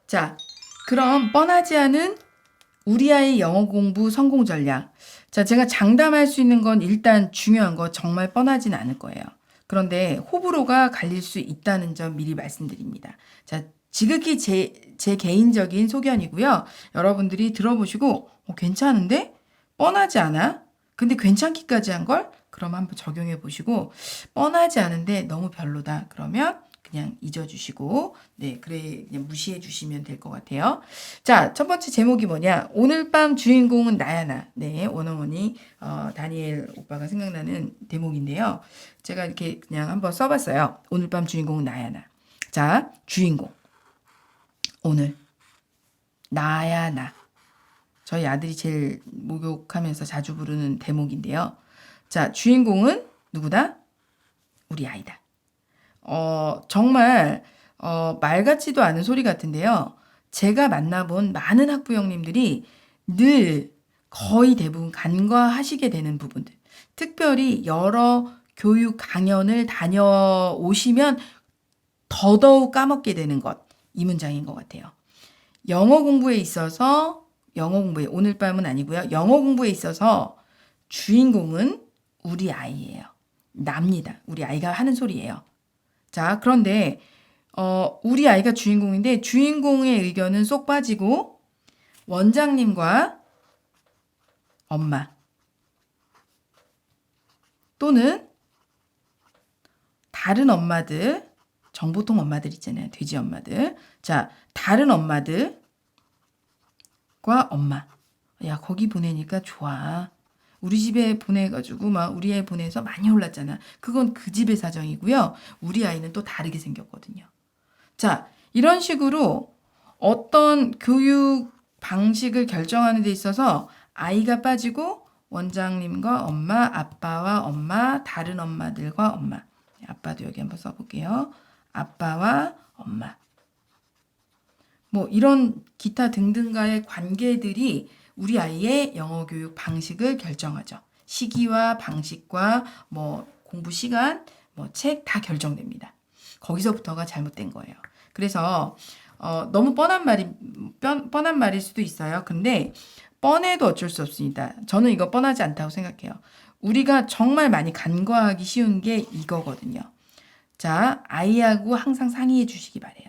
자, 그럼 뻔하지 않은 우리 아이 영어 공부 성공 전략. 자, 제가 장담할 수 있는 건 일단 중요한 거 정말 뻔하진 않을 거예요. 그런데 호불호가 갈릴 수 있다는 점 미리 말씀드립니다. 자, 지극히 제 개인적인 소견이고요. 여러분들이 들어보시고 괜찮은데? 뻔하지 않아? 근데 괜찮기까지 한 걸? 그럼 한번 적용해 보시고 뻔하지 않은데 너무 별로다. 그러면 그냥 잊어주시고 그래 그냥 무시해 주시면 될 것 같아요. 자, 첫 번째 제목이 뭐냐? 오늘 밤 주인공은 나야 나. 네, 원어머니 다니엘 오빠가 생각나는 대목인데요. 제가 이렇게 그냥 한번 써봤어요. 오늘 밤 주인공은 나야 나. 자, 주인공. 오늘 나야 나. 저희 아들이 제일 목욕하면서 자주 부르는 대목인데요. 자, 주인공은 누구다? 우리 아이다. 정말 말 같지도 않은 소리 같은데요. 제가 만나본 많은 학부형님들이 늘 거의 대부분 간과하시게 되는 부분들. 특별히 여러 교육 강연을 다녀오시면 더더욱 까먹게 되는 것. 이 문장인 것 같아요. 영어 공부에 있어서 오늘 밤은 아니고요. 영어 공부에 있어서 주인공은 우리 아이예요. 납니다. 우리 아이가 하는 소리예요. 자, 그런데 우리 아이가 주인공인데 주인공의 의견은 쏙 빠지고 원장님과 엄마 또는 다른 엄마들, 정보통 엄마들 있잖아요. 돼지 엄마들. 자, 다른 엄마들과 엄마. 야, 거기 보내니까 좋아. 우리 집에 보내가지고 막 우리 애 보내서 많이 올랐잖아. 그건 그 집의 사정이고요. 우리 아이는 또 다르게 생겼거든요. 자, 이런 식으로 어떤 교육 방식을 결정하는 데 있어서 아이가 빠지고 원장님과 엄마, 아빠와 엄마, 다른 엄마들과 엄마. 아빠도 여기 한번 써볼게요. 아빠와 엄마. 뭐 이런 기타 등등과의 관계들이 우리 아이의 영어 교육 방식을 결정하죠. 시기와 방식과 뭐 공부 시간, 뭐 책 다 결정됩니다. 거기서부터가 잘못된 거예요. 그래서 너무 뻔한 말일 수도 있어요. 근데 뻔해도 어쩔 수 없습니다. 저는 이거 뻔하지 않다고 생각해요. 우리가 정말 많이 간과하기 쉬운 게 이거거든요. 자, 아이하고 항상 상의해 주시기 바래요.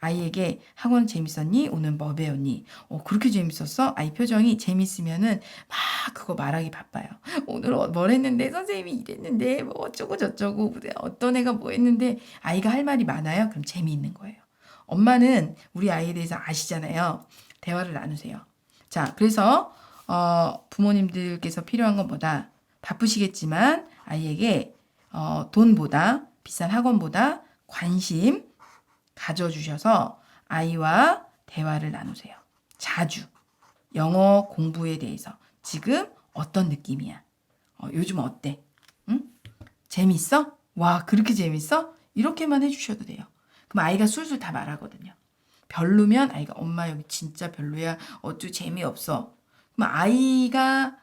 아이에게 학원 재밌었니? 오늘 뭐 배웠니? 그렇게 재밌었어? 아이 표정이 재밌으면은 막 그거 말하기 바빠요. 오늘 뭘 했는데 선생님이 이랬는데 뭐 어쩌고 저쩌고 어떤 애가 뭐 했는데 아이가 할 말이 많아요. 그럼 재미있는 거예요. 엄마는 우리 아이에 대해서 아시잖아요. 대화를 나누세요. 자, 그래서 부모님들께서 필요한 건 뭐다? 바쁘시겠지만 아이에게 돈보다 비싼 학원보다 관심 가져주셔서 아이와 대화를 나누세요. 자주. 영어 공부에 대해서. 지금 어떤 느낌이야? 요즘 어때? 응? 재밌어? 와, 그렇게 재밌어? 이렇게만 해주셔도 돼요. 그럼 아이가 술술 다 말하거든요. 별로면 아이가 엄마 여기 진짜 별로야. 어쭈 재미없어. 그럼 아이가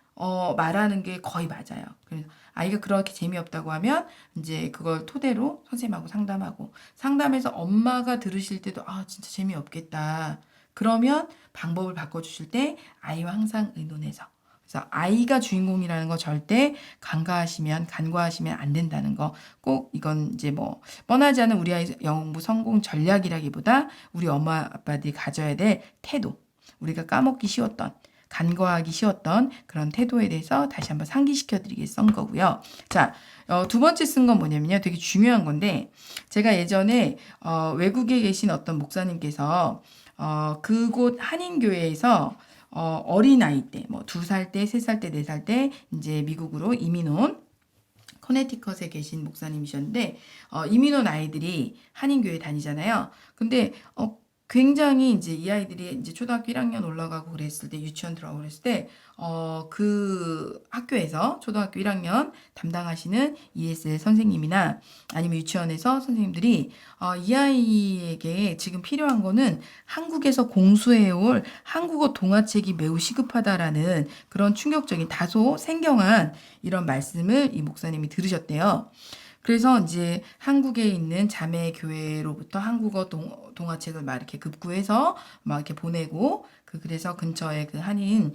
말하는 게 거의 맞아요. 그래서 아이가 그렇게 재미없다고 하면 이제 그걸 토대로 선생님하고 상담하고 상담해서 엄마가 들으실 때도 진짜 재미없겠다. 그러면 방법을 바꿔주실 때 아이와 항상 의논해서 그래서 아이가 주인공이라는 거 절대 간과하시면 안 된다는 거 꼭 이건 이제 뭐 뻔하지 않은 우리 아이 영어 공부 성공 전략이라기보다 우리 엄마 아빠들이 가져야 될 태도 우리가 까먹기 쉬웠던 간과하기 쉬웠던 그런 태도에 대해서 다시 한번 상기시켜 드리게 쓴 거고요. 자, 두 번째 쓴 건 뭐냐면요. 되게 중요한 건데 제가 예전에 외국에 계신 어떤 목사님께서 그곳 한인교회에서 어린아이 때, 뭐 2살 때, 3살 때, 4살 때 이제 미국으로 이민 온 커네티컷에 계신 목사님이셨는데 이민 온 아이들이 한인교회 다니잖아요. 근데 굉장히 이제 이 아이들이 이제 초등학교 1학년 올라가고 그랬을 때 유치원 들어가고 그랬을 때 그 학교에서 초등학교 1학년 담당하시는 ESL 선생님이나 아니면 유치원에서 선생님들이 이 아이에게 지금 필요한 거는 한국에서 공수해올 한국어 동화책이 매우 시급하다라는 그런 충격적인 다소 생경한 이런 말씀을 이 목사님이 들으셨대요. 그래서 이제 한국에 있는 자매 교회로부터 한국어 동화책을 막 이렇게 급구해서 막 이렇게 보내고 그래서 근처에 그 한인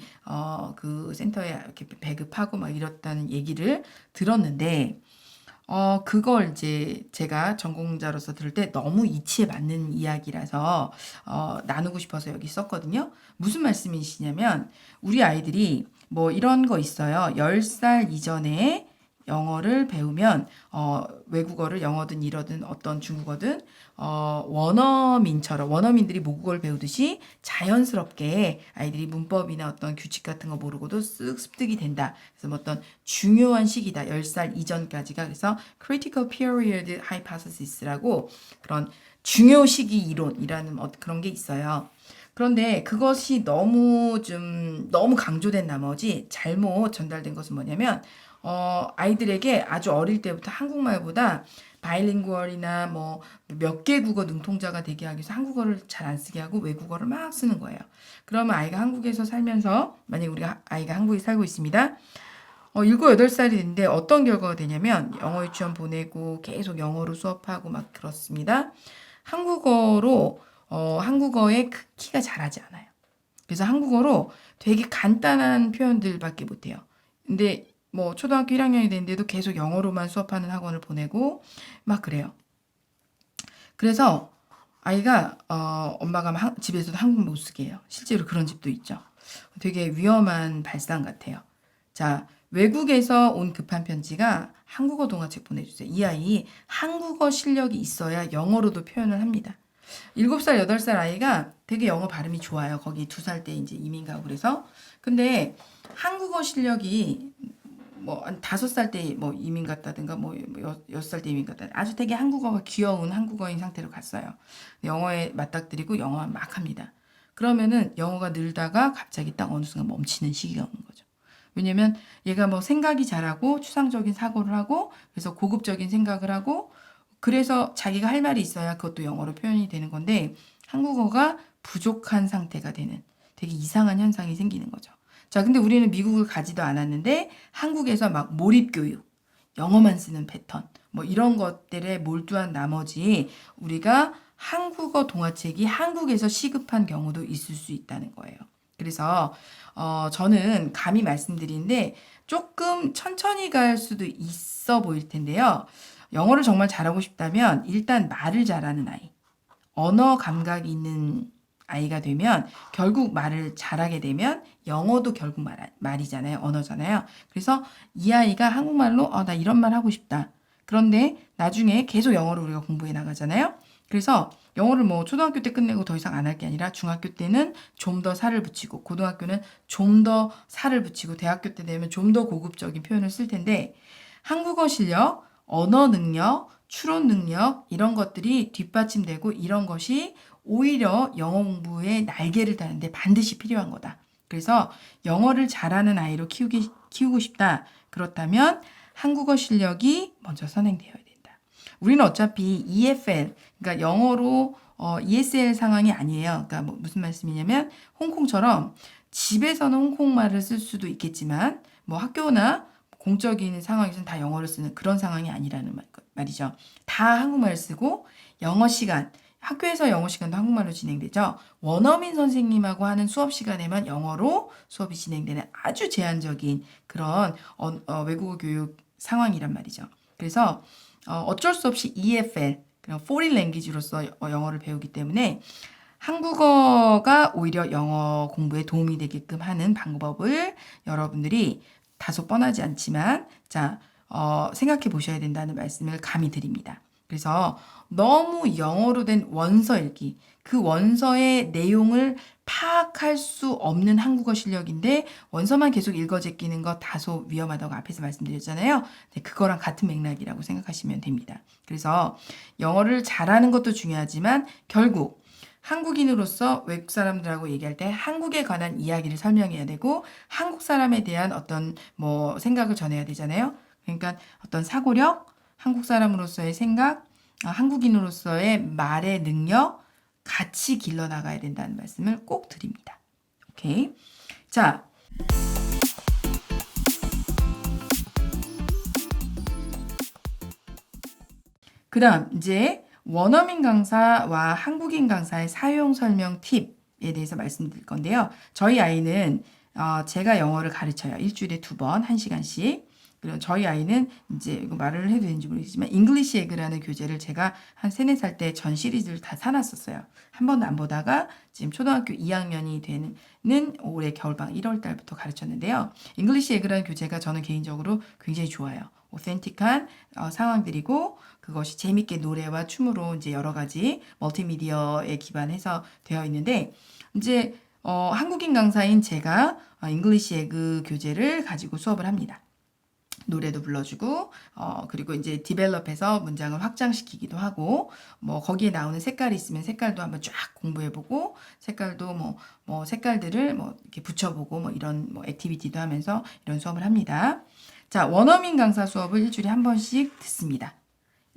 그 센터에 이렇게 배급하고 막 이랬다는 얘기를 들었는데 그걸 이제 제가 전공자로서 들을 때 너무 이치에 맞는 이야기라서 나누고 싶어서 여기 썼거든요. 무슨 말씀이시냐면 우리 아이들이 뭐 이런 거 있어요. 10살 이전에 영어를 배우면 외국어를 영어든 일어든 어떤 중국어든 원어민들이 모국어를 배우듯이 자연스럽게 아이들이 문법이나 어떤 규칙 같은 거 모르고도 쓱 습득이 된다. 그래서 뭐 어떤 중요한 시기다. 10살 이전까지가. 그래서 critical period hypothesis라고 그런 중요 시기 이론이라는 그런 게 있어요. 그런데 그것이 너무 강조된 나머지 잘못 전달된 것은 뭐냐면 아이들에게 아주 어릴 때부터 한국말보다 바이링구얼이나 뭐 몇 개 국어 능통자가 되게 하기 위해서 한국어를 잘 안 쓰게 하고 외국어를 막 쓰는 거예요. 그러면 아이가 한국에서 살면서 만약에 우리가 아이가 한국에 살고 있습니다. 7, 8살이 됐는데 어떤 결과가 되냐면 영어 유치원 보내고 계속 영어로 수업하고 막 그렇습니다. 한국어의 키가 자라지 않아요. 그래서 한국어로 되게 간단한 표현들밖에 못해요. 근데 뭐 초등학교 1학년이 됐는데도 계속 영어로만 수업하는 학원을 보내고 막 그래요. 그래서 아이가 엄마가 집에서도 한국 못 쓰게 해요. 실제로 그런 집도 있죠. 되게 위험한 발상 같아요. 자, 외국에서 온 급한 편지가 한국어 동화책 보내주세요. 이 아이 한국어 실력이 있어야 영어로도 표현을 합니다. 7살, 8살 아이가 되게 영어 발음이 좋아요. 거기 2살 때 이제 이민 가고 그래서. 근데 한국어 실력이 뭐 5살 때 뭐 이민 갔다든가 뭐 6살 때 이민 갔다 아주 되게 한국어가 귀여운 한국어인 상태로 갔어요. 영어에 맞닥뜨리고 영어만 막 합니다. 그러면은 영어가 늘다가 갑자기 딱 어느 순간 멈추는 시기가 오는 거죠. 왜냐면 얘가 뭐 생각이 잘하고 추상적인 사고를 하고 그래서 고급적인 생각을 하고 그래서 자기가 할 말이 있어야 그것도 영어로 표현이 되는 건데 한국어가 부족한 상태가 되는 되게 이상한 현상이 생기는 거죠. 자, 근데 우리는 미국을 가지도 않았는데 한국에서 막 몰입교육, 영어만 쓰는 패턴, 뭐 이런 것들에 몰두한 나머지 우리가 한국어 동화책이 한국에서 시급한 경우도 있을 수 있다는 거예요. 그래서 저는 감히 말씀드리는데 조금 천천히 갈 수도 있어 보일 텐데요. 영어를 정말 잘하고 싶다면 일단 말을 잘하는 아이, 언어 감각이 있는 아이가 되면 결국 말을 잘하게 되면 영어도 결국 말이잖아요. 언어잖아요. 그래서 이 아이가 한국말로 나 이런 말 하고 싶다. 그런데 나중에 계속 영어를 우리가 공부해 나가잖아요. 그래서 영어를 뭐 초등학교 때 끝내고 더 이상 안 할 게 아니라 중학교 때는 좀 더 살을 붙이고 고등학교는 좀 더 살을 붙이고 대학교 때 되면 좀 더 고급적인 표현을 쓸 텐데 한국어 실력, 언어 능력, 추론 능력 이런 것들이 뒷받침되고 이런 것이 오히려 영어 공부의 날개를 다는데 반드시 필요한 거다. 그래서 영어를 잘하는 아이로 키우고 싶다. 그렇다면 한국어 실력이 먼저 선행되어야 된다. 우리는 어차피 EFL, 그러니까 영어로 ESL 상황이 아니에요. 그러니까 뭐 무슨 말씀이냐면 홍콩처럼 집에서는 홍콩말을 쓸 수도 있겠지만 뭐 학교나 공적인 상황에서는 다 영어를 쓰는 그런 상황이 아니라는 말이죠. 다 한국말을 쓰고 영어 시간, 학교에서 영어 시간도 한국말로 진행되죠. 원어민 선생님하고 하는 수업 시간에만 영어로 수업이 진행되는 아주 제한적인 그런 외국어 교육 상황이란 말이죠. 그래서 어쩔 수 없이 EFL, 그냥 foreign language로서 영어를 배우기 때문에 한국어가 오히려 영어 공부에 도움이 되게끔 하는 방법을 여러분들이 다소 뻔하지 않지만 생각해 보셔야 된다는 말씀을 감히 드립니다. 그래서 너무 영어로 된 원서 읽기, 그 원서의 내용을 파악할 수 없는 한국어 실력인데 원서만 계속 읽어 제끼는 거 다소 위험하다고 앞에서 말씀드렸잖아요. 네, 그거랑 같은 맥락이라고 생각하시면 됩니다. 그래서 영어를 잘하는 것도 중요하지만 결국 한국인으로서 외국 사람들하고 얘기할 때 한국에 관한 이야기를 설명해야 되고 한국 사람에 대한 어떤 뭐 생각을 전해야 되잖아요. 그러니까 어떤 사고력, 한국 사람으로서의 생각, 한국인으로서의 말의 능력 같이 길러나가야 된다는 말씀을 꼭 드립니다. 오케이. 자, 그다음 이제 원어민 강사와 한국인 강사의 사용 설명 팁에 대해서 말씀드릴 건데요. 저희 아이는 제가 영어를 가르쳐요. 일주일에 2번, 1시간씩. 그리고 저희 아이는 이제 이거 말을 해도 되는지 모르겠지만 잉글리시 에그라는 교재를 제가 한 3, 4살 때 전 시리즈를 다 사놨었어요. 한 번도 안 보다가 지금 초등학교 2학년이 되는 올해 겨울방학 1월 달부터 가르쳤는데요. 잉글리시 에그라는 교재가 저는 개인적으로 굉장히 좋아요. 오센틱한 상황들이고 그것이 재밌게 노래와 춤으로 이제 여러 가지 멀티미디어에 기반해서 되어 있는데 이제 한국인 강사인 제가 잉글리시 에그 교재를 가지고 수업을 합니다. 노래도 불러주고 그리고 이제 디벨롭해서 문장을 확장시키기도 하고 뭐 거기에 나오는 색깔이 있으면 색깔도 한번 쫙 공부해보고 색깔도 뭐 색깔들을 뭐 이렇게 붙여보고 뭐 이런 뭐 액티비티도 하면서 이런 수업을 합니다. 자, 원어민 강사 수업을 일주일에 한 번씩 듣습니다.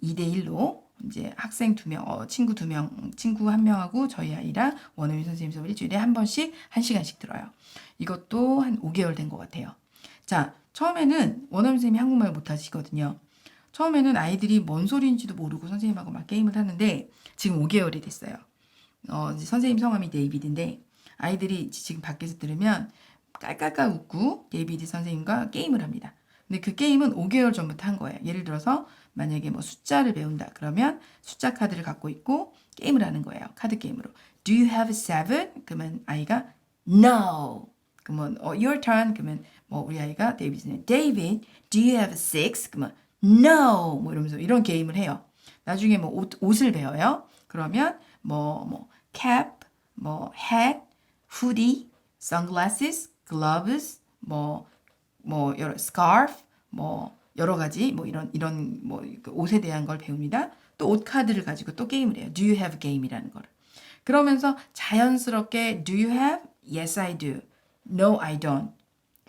2대1로 이제 학생 2명, 친구 2명, 친구 1명하고 저희 아이랑 원어민 선생님 수업을 일주일에 한 번씩 1시간씩 들어요. 이것도 한 5개월 된 것 같아요. 자, 처음에는 원어민 선생님이 한국말 못하시거든요. 처음에는 아이들이 뭔 소리인지도 모르고 선생님하고 막 게임을 하는데 지금 5개월이 됐어요. 이제 선생님 성함이 데이비드인데 아이들이 지금 밖에서 들으면 깔깔깔 웃고 데이비드 선생님과 게임을 합니다. 근데 그 게임은 5개월 전부터 한 거예요. 예를 들어서 만약에 뭐 숫자를 배운다 그러면 숫자 카드를 갖고 있고 게임을 하는 거예요. 카드 게임으로. Do you have 7? 그러면 아이가 No. 그러면 your turn. 그러면 뭐 우리 아이가 데이비드는 David, do you have 6? 그러면 No. 뭐 이러면서 이런 게임을 해요. 나중에 뭐 옷을 배워요. 그러면 뭐 cap, 뭐 hat, hoodie, sunglasses, gloves, 뭐 여러 scarf, 뭐 여러 가지 뭐 이런 뭐 옷에 대한 걸 배웁니다. 또 옷 카드를 가지고 또 게임을 해요. Do you have game이라는 거를. 그러면서 자연스럽게 Do you have? Yes, I do. No, I don't.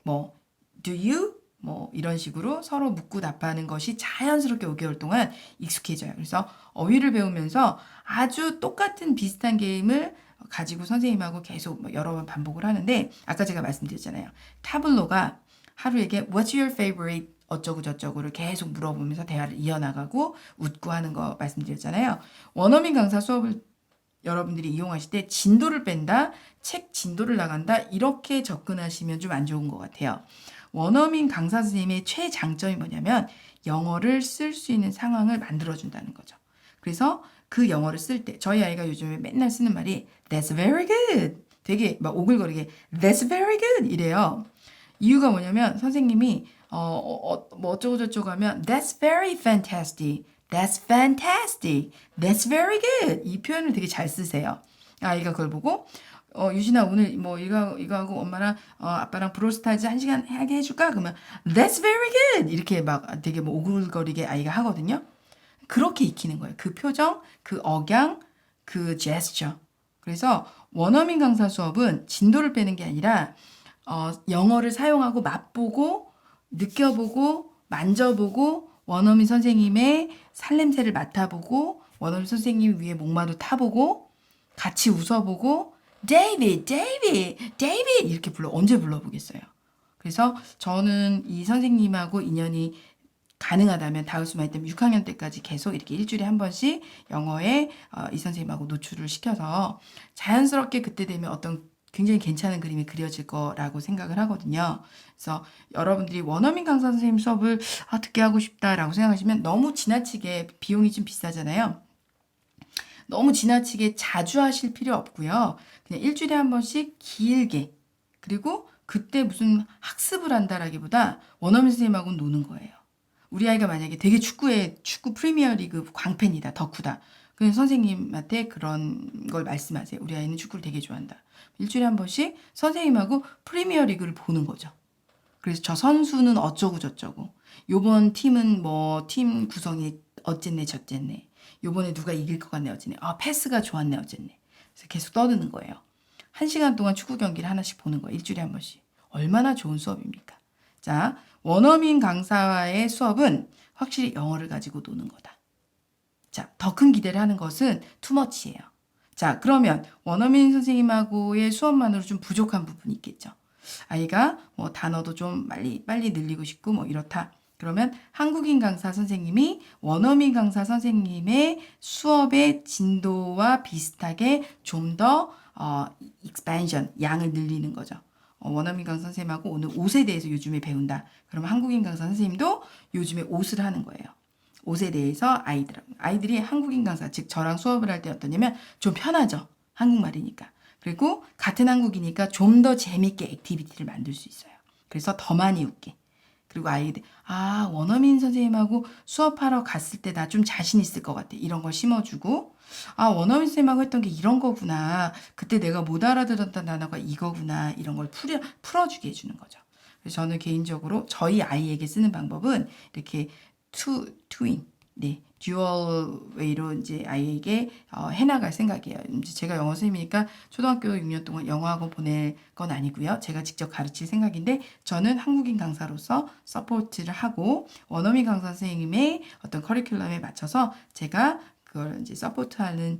뭐 Do you? 뭐 이런 식으로 서로 묻고 답하는 것이 자연스럽게 5개월 동안 익숙해져요. 그래서 어휘를 배우면서 아주 똑같은 비슷한 게임을 가지고 선생님하고 계속 뭐 여러 번 반복을 하는데 아까 제가 말씀드렸잖아요. 타블로가 하루에게 What's your favorite? 어쩌고 저쩌고를 계속 물어보면서 대화를 이어나가고 웃고 하는 거 말씀드렸잖아요. 원어민 강사 수업을 여러분들이 이용하실 때 진도를 뺀다, 책 진도를 나간다 이렇게 접근하시면 좀 안 좋은 것 같아요. 원어민 강사 선생님의 최장점이 뭐냐면 영어를 쓸 수 있는 상황을 만들어준다는 거죠. 그래서 그 영어를 쓸 때 저희 아이가 요즘에 맨날 쓰는 말이 That's very good. 되게 막 오글거리게 That's very good 이래요. 이유가 뭐냐면 선생님이 뭐 어쩌고 저쩌고 하면 That's very fantastic. That's fantastic. That's very good. 이 표현을 되게 잘 쓰세요. 아이가 그걸 보고 유진아 오늘 뭐 이거 하고 엄마랑 아빠랑 브롤스타즈 1시간 하게 해줄까? 그러면 That's very good. 이렇게 막 되게 뭐 오글거리게 아이가 하거든요. 그렇게 익히는 거예요. 그 표정, 그 억양, 그 제스처. 그래서 원어민 강사 수업은 진도를 빼는 게 아니라 영어를 사용하고 맛보고 느껴보고 만져보고 원어민 선생님의 살냄새를 맡아보고 원어민 선생님 위에 목마루 타보고 같이 웃어보고 David, David, David 이렇게 언제 불러보겠어요. 그래서 저는 이 선생님하고 인연이 가능하다면 다우스마이 때문에 6학년 때까지 계속 이렇게 일주일에 한 번씩 영어에 이 선생님하고 노출을 시켜서 자연스럽게 그때 되면 어떤 굉장히 괜찮은 그림이 그려질 거라고 생각을 하거든요. 그래서 여러분들이 원어민 강사 선생님 수업을 듣게 하고 싶다라고 생각하시면 너무 지나치게 비용이 좀 비싸잖아요. 너무 지나치게 자주 하실 필요 없고요. 그냥 일주일에 한 번씩 길게 그리고 그때 무슨 학습을 한다라기보다 원어민 선생님하고 노는 거예요. 우리 아이가 만약에 되게 축구 프리미어리그 광팬이다, 덕후다. 그럼 선생님한테 그런 걸 말씀하세요. 우리 아이는 축구를 되게 좋아한다. 일주일에 한 번씩 선생님하고 프리미어리그를 보는 거죠. 그래서 저 선수는 어쩌고 저쩌고. 요번 팀은 뭐 팀 구성이 어쨌네 저쨌네. 요번에 누가 이길 것 같네 어쨌네. 패스가 좋았네 어쨌네. 그래서 계속 떠드는 거예요. 1시간 동안 축구 경기를 하나씩 보는 거예요. 일주일에 한 번씩. 얼마나 좋은 수업입니까? 자, 원어민 강사와의 수업은 확실히 영어를 가지고 노는 거다. 자, 더 큰 기대를 하는 것은 투머치예요. 자, 그러면 원어민 선생님하고의 수업만으로 좀 부족한 부분이 있겠죠. 아이가 뭐 단어도 좀 빨리 늘리고 싶고 뭐 이렇다. 그러면 한국인 강사 선생님이 원어민 강사 선생님의 수업의 진도와 비슷하게 좀 더 expansion, 양을 늘리는 거죠. 원어민 강사 선생님하고 오늘 옷에 대해서 요즘에 배운다. 그러면 한국인 강사 선생님도 요즘에 옷을 하는 거예요. 옷에 대해서 아이들이 한국인 강사, 즉 저랑 수업을 할 때 어떠냐면 좀 편하죠. 한국말이니까. 그리고 같은 한국이니까 좀 더 재밌게 액티비티를 만들 수 있어요. 그래서 더 많이 웃게. 그리고 아이들, 원어민 선생님하고 수업하러 갔을 때 나 좀 자신 있을 것 같아. 이런 걸 심어주고, 원어민 선생님하고 했던 게 이런 거구나. 그때 내가 못 알아들었던 단어가 이거구나. 이런 걸 풀어주게 해주는 거죠. 그래서 저는 개인적으로 저희 아이에게 쓰는 방법은 이렇게 트윈, 네, 듀얼 웨이로 이제 아이에게 해나갈 생각이에요. 이제 제가 영어 선생님이니까 초등학교 6년 동안 영어학원 보낼 건 아니고요. 제가 직접 가르칠 생각인데 저는 한국인 강사로서 서포트를 하고 원어민 강사 선생님의 어떤 커리큘럼에 맞춰서 제가 그걸 이제 서포트하는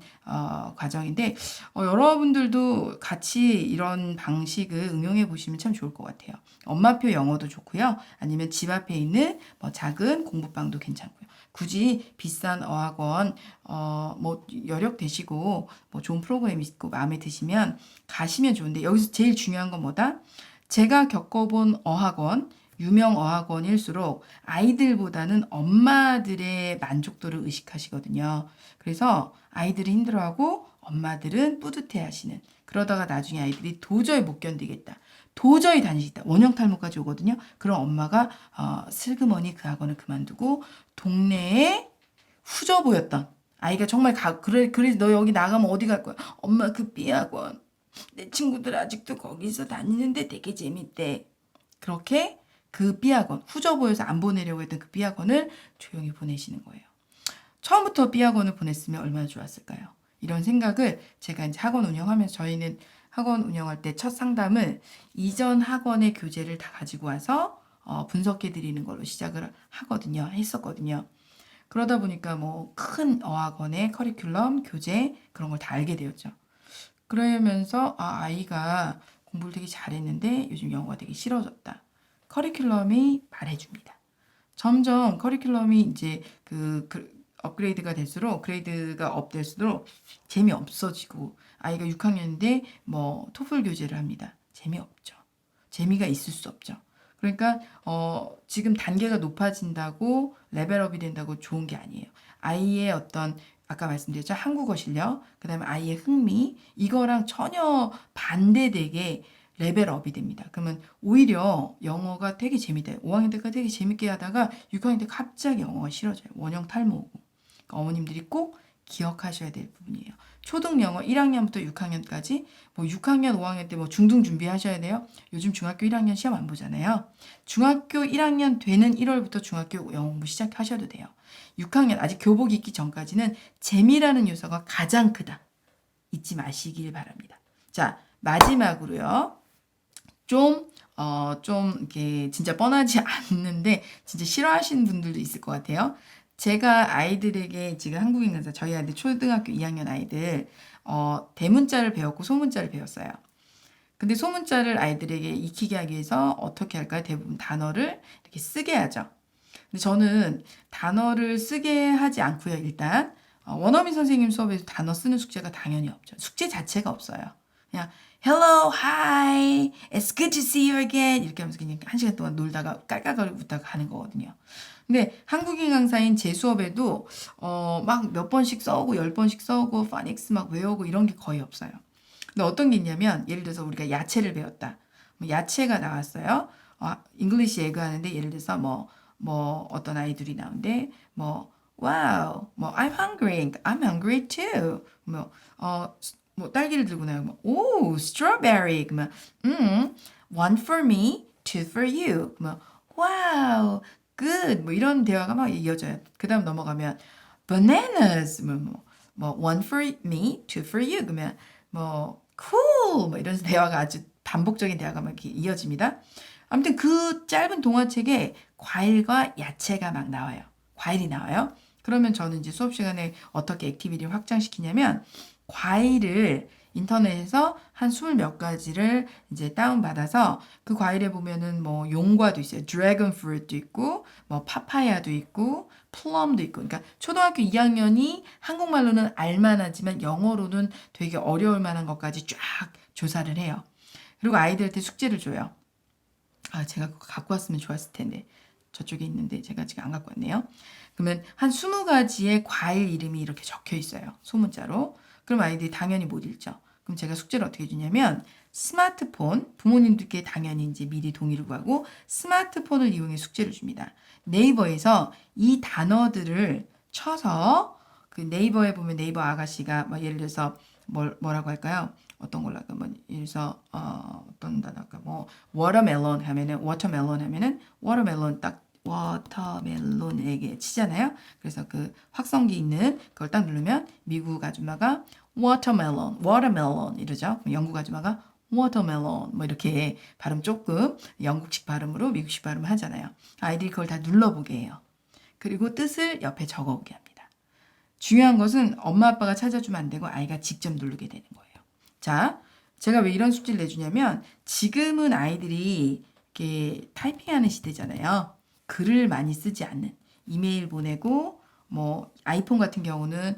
과정인데 여러분들도 같이 이런 방식을 응용해 보시면 참 좋을 것 같아요. 엄마표 영어도 좋고요. 아니면 집 앞에 있는 뭐 작은 공부방도 괜찮고요. 굳이 비싼 어학원 뭐 여력 되시고 뭐 좋은 프로그램이 있고 마음에 드시면 가시면 좋은데 여기서 제일 중요한 건 뭐다? 제가 겪어본 어학원 유명 어학원일수록 아이들보다는 엄마들의 만족도를 의식하시거든요. 그래서 아이들이 힘들어하고 엄마들은 뿌듯해하시는. 그러다가 나중에 아이들이 도저히 못 견디겠다. 도저히 다니시겠다. 원형 탈모까지 오거든요. 그럼 엄마가 슬그머니 그 학원을 그만두고 동네에 후져 보였던 아이가 정말 그래 너 여기 나가면 어디 갈 거야? 엄마 그 B학원. 내 친구들 아직도 거기서 다니는데 되게 재밌대. 그렇게 그 B학원, 후져 보여서 안 보내려고 했던 그 B학원을 조용히 보내시는 거예요. 처음부터 B학원을 보냈으면 얼마나 좋았을까요? 이런 생각을 제가 이제 학원 운영하면서 저희는 학원 운영할 때 첫 상담을 이전 학원의 교재를 다 가지고 와서 분석해 드리는 걸로 시작을 했었거든요. 그러다 보니까 뭐 큰 어학원의 커리큘럼, 교재 그런 걸 다 알게 되었죠. 그러면서 아이가 공부를 되게 잘했는데 요즘 영어가 되게 싫어졌다. 커리큘럼이 말해줍니다. 점점 커리큘럼이 이제 업그레이드가 될수록 그레이드가 업 될수록 재미없어지고 아이가 6학년인데 뭐 토플 교재를 합니다. 재미없죠. 재미가 있을 수 없죠. 그러니까 지금 단계가 높아진다고 레벨업이 된다고 좋은 게 아니에요. 아이의 어떤 아까 말씀드렸죠. 한국어 실력, 그다음에 아이의 흥미 이거랑 전혀 반대되게 레벨업이 됩니다. 그러면 오히려 영어가 되게 재밌다. 5학년 때까지 되게 재밌게 하다가 6학년 때 갑자기 영어가 싫어져요. 원형 탈모 오고. 그러니까 어머님들이 꼭 기억하셔야 될 부분이에요. 초등 영어 1학년부터 6학년까지 뭐 6학년, 5학년 때 뭐 중등 준비하셔야 돼요. 요즘 중학교 1학년 시험 안 보잖아요. 중학교 1학년 되는 1월부터 중학교 영어 공부 시작하셔도 돼요. 6학년 아직 교복 입기 전까지는 재미라는 요소가 가장 크다. 잊지 마시길 바랍니다. 자, 마지막으로요. 좀 이렇게 진짜 뻔하지 않는데 진짜 싫어하시는 분들도 있을 것 같아요. 제가 아이들에게 지금 한국인 강사 저희 아이들 초등학교 2학년 아이들 대문자를 배웠고 소문자를 배웠어요. 근데 소문자를 아이들에게 익히게 하기 위해서 어떻게 할까요? 대부분 단어를 이렇게 쓰게 하죠. 근데 저는 단어를 쓰게 하지 않고요. 일단 원어민 선생님 수업에서 단어 쓰는 숙제가 당연히 없죠. 숙제 자체가 없어요. 그냥 Hello, hi, it's good to see you again 이렇게 하면서 그냥 1시간 동안 놀다가 깔깔거리고 웃다가 가는 거거든요. 근데 한국인 강사인 제 수업에도 막 몇 번씩 써오고 10번씩 써오고 파닉스 막 외우고 이런 게 거의 없어요. 근데 어떤 게 있냐면 예를 들어서 우리가 야채를 배웠다. 뭐 야채가 나왔어요. 잉글리시 에그 하는데 예를 들어서 뭐 어떤 아이들이 나오는데 뭐 wow, 뭐 I'm hungry too. 뭐 딸기를 들고 나요. 뭐 오, strawberry. 그러면 one for me, two for you. 뭐 wow, good. 뭐 이런 대화가 막 이어져요. 그다음 넘어가면 bananas. 뭐 one for me, two for you. 그러면 뭐 cool. 뭐 이런 대화가 아주 반복적인 대화가 막 이렇게 이어집니다. 아무튼 그 짧은 동화책에 과일과 야채가 막 나와요. 과일이 나와요. 그러면 저는 이제 수업 시간에 어떻게 액티비티를 확장시키냐면 과일을 인터넷에서 한 20몇 가지를 이제 다운받아서 그 과일에 보면은 뭐 용과도 있어요. 드래곤 프루트도 있고 뭐 파파야도 있고 플럼도 있고. 그러니까 초등학교 2학년이 한국말로는 알만하지만 영어로는 되게 어려울 만한 것까지 쫙 조사를 해요. 그리고 아이들한테 숙제를 줘요. 아, 제가 그거 갖고 왔으면 좋았을 텐데. 저쪽에 있는데 제가 지금 안 갖고 왔네요. 그러면 한 20가지의 과일 이름이 이렇게 적혀 있어요. 소문자로. 그럼 아이들이 당연히 못 읽죠. 그럼 제가 숙제를 어떻게 주냐면 스마트폰, 부모님들께 당연히 이제 미리 동의를 구하고 스마트폰을 이용해 숙제를 줍니다. 네이버에서 이 단어들을 쳐서 그 네이버에 보면 네이버 아가씨가 뭐 예를 들어서 뭐라고 할까요? 어떤 걸로 할까? 뭐 예를 들어서 어떤 단어가 뭐 워터멜론 하면은 워터멜론 딱 워터멜론에게 치잖아요. 그래서 그 확성기 있는 그걸 딱 누르면 미국 아줌마가 워터멜론 이러죠. 영국 아줌마가 워터멜론 뭐 이렇게 발음 조금 영국식 발음으로 미국식 발음 하잖아요. 아이들이 그걸 다 눌러보게 해요. 그리고 뜻을 옆에 적어오게 합니다. 중요한 것은 엄마 아빠가 찾아주면 안 되고 아이가 직접 누르게 되는 거예요. 자, 제가 왜 이런 숙제를 내주냐면 지금은 아이들이 이렇게 타이핑하는 시대잖아요. 글을 많이 쓰지 않는 이메일 보내고 뭐 아이폰 같은 경우는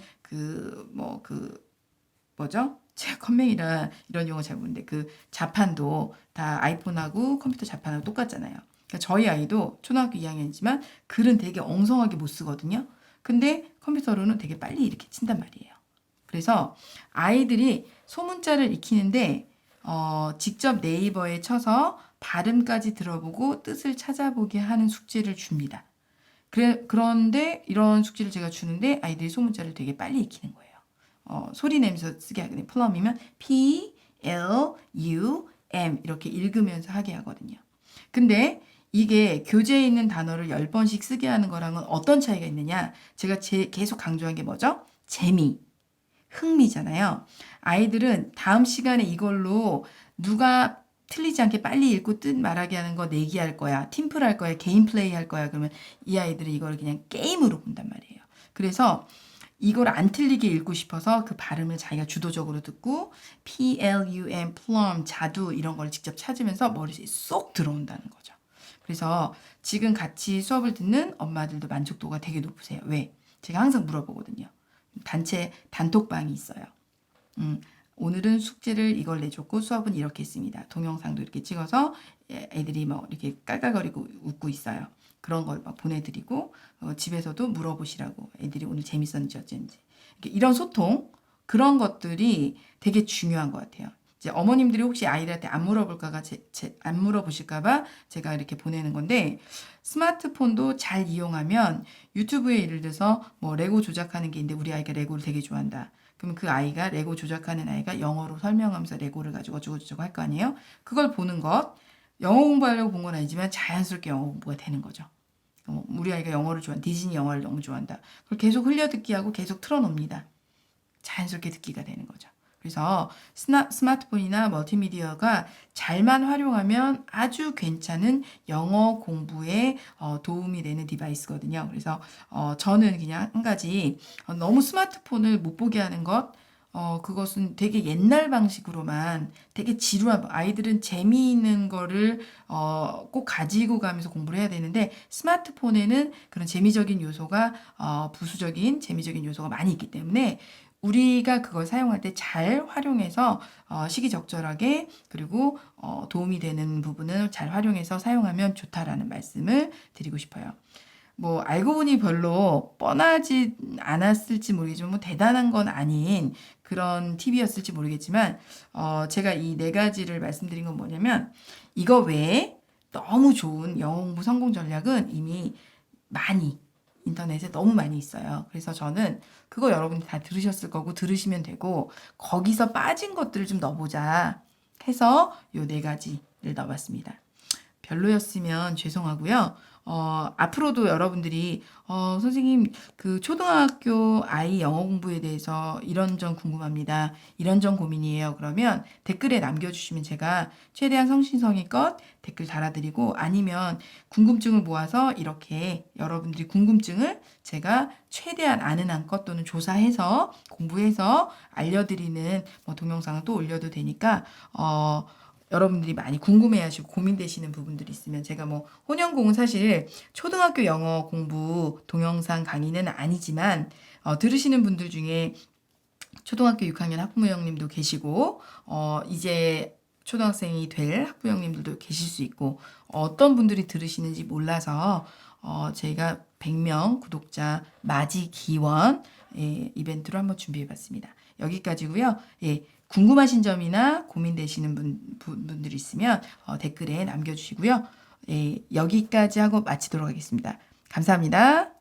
뭐죠? 제가 컴맹이라 이런 용어 잘 모르는데 그 자판도 다 아이폰하고 컴퓨터 자판하고 똑같잖아요. 그러니까 저희 아이도 초등학교 2학년이지만 글은 되게 엉성하게 못 쓰거든요. 근데 컴퓨터로는 되게 빨리 이렇게 친단 말이에요. 그래서 아이들이 소문자를 익히는데 직접 네이버에 쳐서 발음까지 들어보고 뜻을 찾아보게 하는 숙제를 줍니다. 그런데 이런 숙제를 제가 주는데 아이들이 소문자를 되게 빨리 익히는 거예요. 소리 내면서 쓰게 하거든요. 플럼이면 P, L, U, M 이렇게 읽으면서 하게 하거든요. 근데 이게 교재에 있는 단어를 10번씩 쓰게 하는 거랑은 어떤 차이가 있느냐? 제가 계속 강조한 게 뭐죠? 재미, 흥미잖아요. 아이들은 다음 시간에 이걸로 누가 틀리지 않게 빨리 읽고 뜻 말하게 하는 거 내기할 거야. 팀플 할 거야. 개인 플레이 할 거야. 그러면 이 아이들은 이걸 그냥 게임으로 본단 말이에요. 그래서 이걸 안 틀리게 읽고 싶어서 그 발음을 자기가 주도적으로 듣고 plum, plum, 자두 이런 걸 직접 찾으면서 머릿속에 쏙 들어온다는 거죠. 그래서 지금 같이 수업을 듣는 엄마들도 만족도가 되게 높으세요. 왜? 제가 항상 물어보거든요. 단톡방이 있어요. 오늘은 숙제를 이걸 내줬고 수업은 이렇게 했습니다. 동영상도 이렇게 찍어서 애들이 뭐 이렇게 깔깔거리고 웃고 있어요. 그런 걸 막 보내드리고 집에서도 물어보시라고 애들이 오늘 재밌었는지 어쩐지 이런 소통 그런 것들이 되게 중요한 것 같아요. 이제 어머님들이 혹시 아이들한테 안 물어볼까가 안 물어보실까봐 제가 이렇게 보내는 건데 스마트폰도 잘 이용하면 유튜브에 예를 들어서 뭐 레고 조작하는 게 있는데 우리 아이가 레고를 되게 좋아한다. 그럼 그 아이가 레고 조작하는 아이가 영어로 설명하면서 레고를 가지고 어쩌고저쩌고 할 거 아니에요? 그걸 보는 것 영어 공부하려고 본 건 아니지만 자연스럽게 영어 공부가 되는 거죠. 우리 아이가 영어를 디즈니 영화를 너무 좋아한다. 그걸 계속 흘려듣기 하고 계속 틀어놓습니다. 자연스럽게 듣기가 되는 거죠. 그래서 스마트폰이나 멀티미디어가 잘만 활용하면 아주 괜찮은 영어 공부에 도움이 되는 디바이스거든요. 그래서 저는 그냥 한 가지 너무 스마트폰을 못 보게 하는 것 그것은 되게 옛날 방식으로만 되게 지루한 아이들은 재미있는 거를 꼭 가지고 가면서 공부를 해야 되는데 스마트폰에는 그런 재미적인 요소가 부수적인 재미적인 요소가 많이 있기 때문에 우리가 그걸 사용할 때 잘 활용해서 시기적절하게 그리고 도움이 되는 부분을 잘 활용해서 사용하면 좋다라는 말씀을 드리고 싶어요. 뭐 알고 보니 별로 뻔하지 않았을지 모르겠지만 뭐 대단한 건 아닌 그런 팁이었을지 모르겠지만 제가 이 4가지를 말씀드린 건 뭐냐면 이거 외에 너무 좋은 영어 공부 성공 전략은 이미 많이 인터넷에 너무 많이 있어요. 그래서 저는 그거 여러분이 다 들으셨을 거고 들으시면 되고 거기서 빠진 것들을 좀 넣어보자 해서 요 4가지를 넣어봤습니다. 별로였으면 죄송하고요. 앞으로도 여러분들이 선생님 그 초등학교 아이 영어 공부에 대해서 이런 점 궁금합니다. 이런 점 고민이에요. 그러면 댓글에 남겨주시면 제가 최대한 성심성의껏 댓글 달아드리고 아니면 궁금증을 모아서 이렇게 여러분들이 궁금증을 제가 최대한 아는 한껏 또는 조사해서 공부해서 알려드리는 뭐 동영상을 또 올려도 되니까 여러분들이 많이 궁금해하시고 고민되시는 부분들이 있으면 제가 뭐 혼연공은 사실 초등학교 영어 공부 동영상 강의는 아니지만 들으시는 분들 중에 초등학교 6학년 학부모님도 계시고 이제 초등학생이 될 학부모님들도 계실 수 있고 어떤 분들이 들으시는지 몰라서 저희가 100명 구독자 맞이 기원 이벤트로 한번 준비해봤습니다. 여기까지고요. 예, 궁금하신 점이나 고민되시는 분들이 있으면 댓글에 남겨주시고요. 예, 여기까지 하고 마치도록 하겠습니다. 감사합니다.